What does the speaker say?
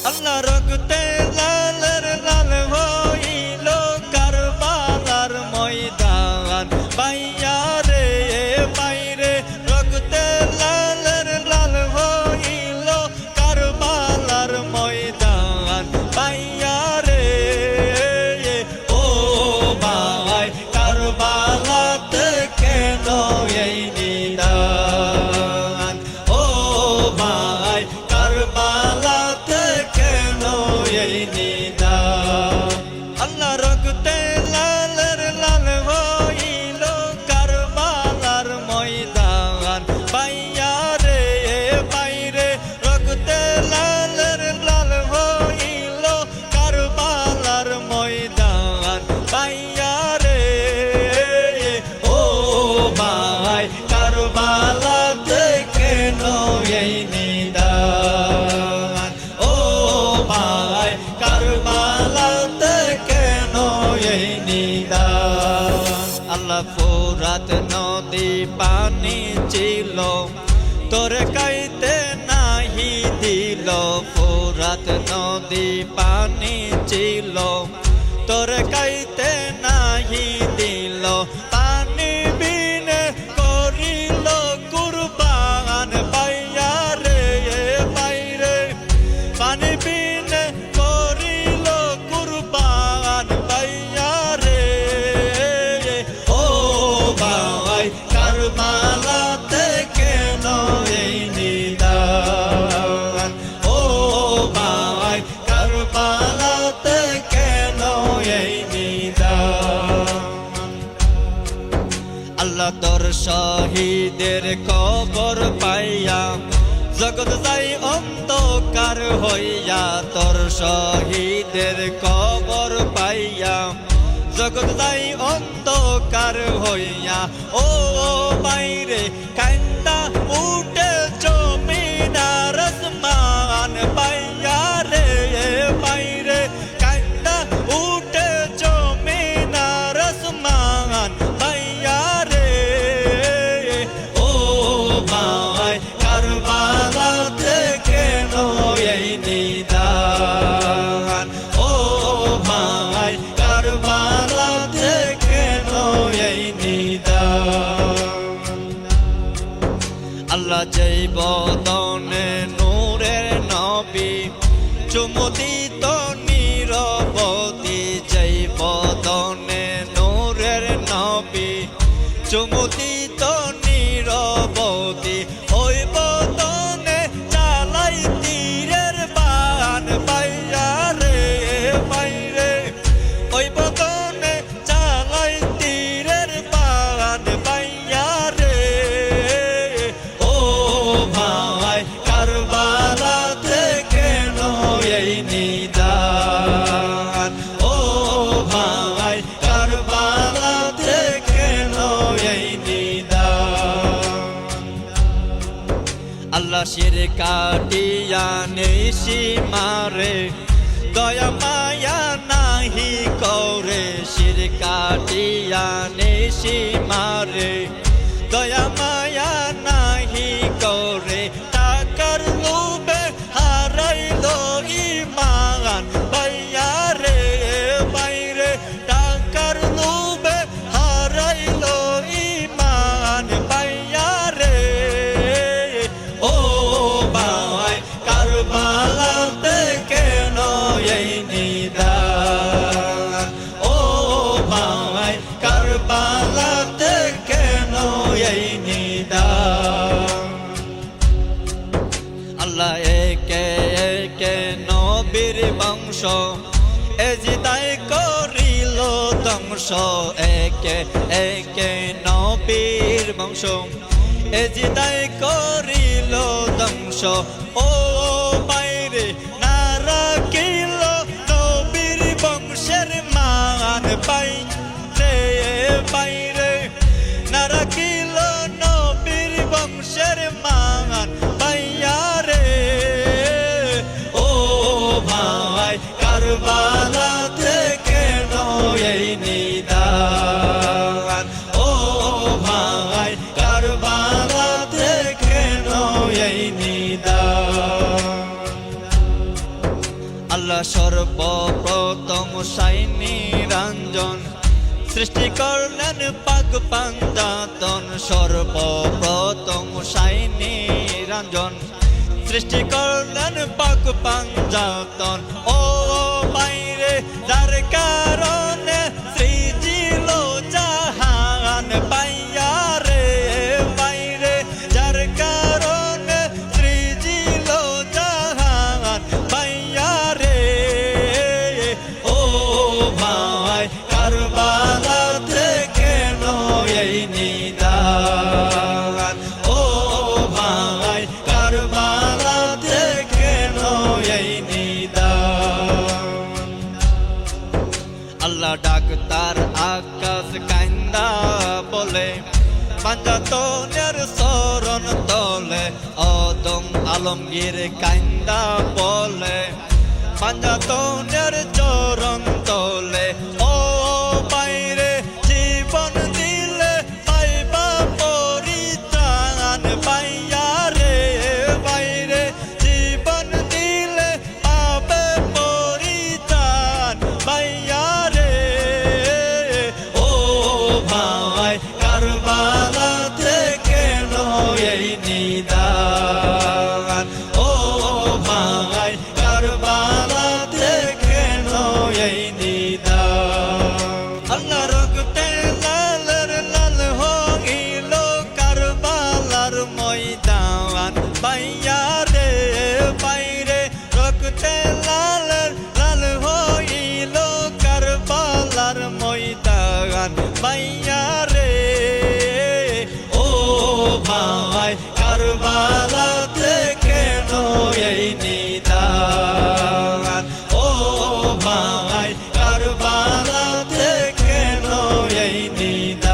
আল্লাহ রক্তে লালের লাল হইল কারবালার ময়দান পাইয়া রে বাইরে রক্তে লালের লাল হইল কারবালার ময়দান পাইয়া রে ও ভাই কারবালাতে কেন এই নিদান ও ভাই কারবালাতে কেন এই নিদান আল্লাহ রক্তে লালের লাল হইল কারবালার ময়দান পাইয়া রে বাইরে রক্তে লালের লাল হইল কারবালার ময়দান পাইয়া রে ও ভাই কারবালাতে কেন এই নিদান ও ভাই কারবালাতে কেন এই নিদান আল্লাহ ফোরাত নদী পানি ছিল তোর কাইতে নাহি দিল ফোরাত নদী পানি ছিল তোর কাইতে নাহি দিল পানি বিনে করিল কুরবান পাইয়া রে বাইরে পানি বিনে করিল কুরবান পাইয়া রে ও ভাই কারবালাতে কেন এই নিদান ও ভাই কারবালাতে কেন এই নিদান আল্লাহ তোর শহীদের কবর পাইয়া জগৎ যাই অন্ধকার হইয়া তোর শহীদের কবর পাইয়া জগৎ যাই অন্ধকার হইয়া ও বাইরে কান্দা উঠে জমিনার আসমান পাইয়া রে বাইরে কান্দা উঠে জমিনার আসমান পাইয়া রে ও ভাই কারবালাতে কেন এই নিদান ও ভাই কারবালাতে কেন এই নিদান আল্লাহ যেই বদনে নূরের নবী চুমু দিত নিরবধি যেই বদনে নূরের নবী চুমু দিত নিরবধি ওই বদনে চালাই তীরের বান পাইয়া রে বাইরে ওই বদনে চালাই তীরের বান পাইয়া রে ও ভাই কারবালাতে কেন এই নিদান ও ভাই কারবালাতে কেন এই নিদান আল্লাহ শির কাটিয়া নিশি মারে দয়া মায়া নাহি করে শির কাটিয়া নিশি মারে দয়া মায়া নাহি করে টাকার লোভে হারাইল ঈমান পাইয়া রে বাইরে টাকার লোভে হারাইল ঈমান পাইয়া রে ও ভাই কারবালাতে কেন এই নিদান ও ভাই কারবালাতে কেন এই নিদান আল্লাহ একে একে নবীর বংশ এজিদাই করিল ধ্বংস একে একে নবীর বংশ এজিদাই করিল ধ্বংস ও বাইরে না রাখিল নবীর বংশের মান পাই রে বাইরে না রাখিল নবীর বংশের মান পাইয়া রে ও ভাই কারবালাতে কেন এই নিদান ও ভাই কারবালাতে কেন এই নিদান আল্লাহ সর্বপ্রথম সাইনি রঞ্জন সৃষ্টি করলেন পাক পাঞ্জাতন সর্বপ্রথম সাইনি রঞ্জন সৃষ্টি করলেন পাক পাঞ্জাতন ও বাইরে যার কারণে সৃজিল জাহান পাইয়া রে বাইরে যার কারণে সৃজিল জাহান পাইয়া রে ও ভাই কারবালা থেকে নয় নিদান ও ভাই কারবালা থেকে নয় নিদান আল্লাহ ডাক্তার আকাশ কান্দা বলে পাঞ্জাতনের শরণ তলে অদম আলমগীর কান্দা বলে পাঞ্জাতনের চরণ তলে ও বাইরে জীবন দিলে পাইবা পরিত্রাণ পাইয়া রে বাইরে জীবন দিলে পাবে পরিত্রাণ পাইয়া রে ও ভাই কারবালা থেকে নয় নিদান ও ভাই কারবালা থেকে নয় নিদান আল্লাহ রক্তে লালের লাল হইল কারবালার ময়দান পাইয়া রে বাইরে রক্তে লালের লাল হইল কারবালার ময়দান পাইয়া রে ও ভাই কারবালা থেকে নয় নিদান ও ভাই কারবালা থেকে নয় নিদান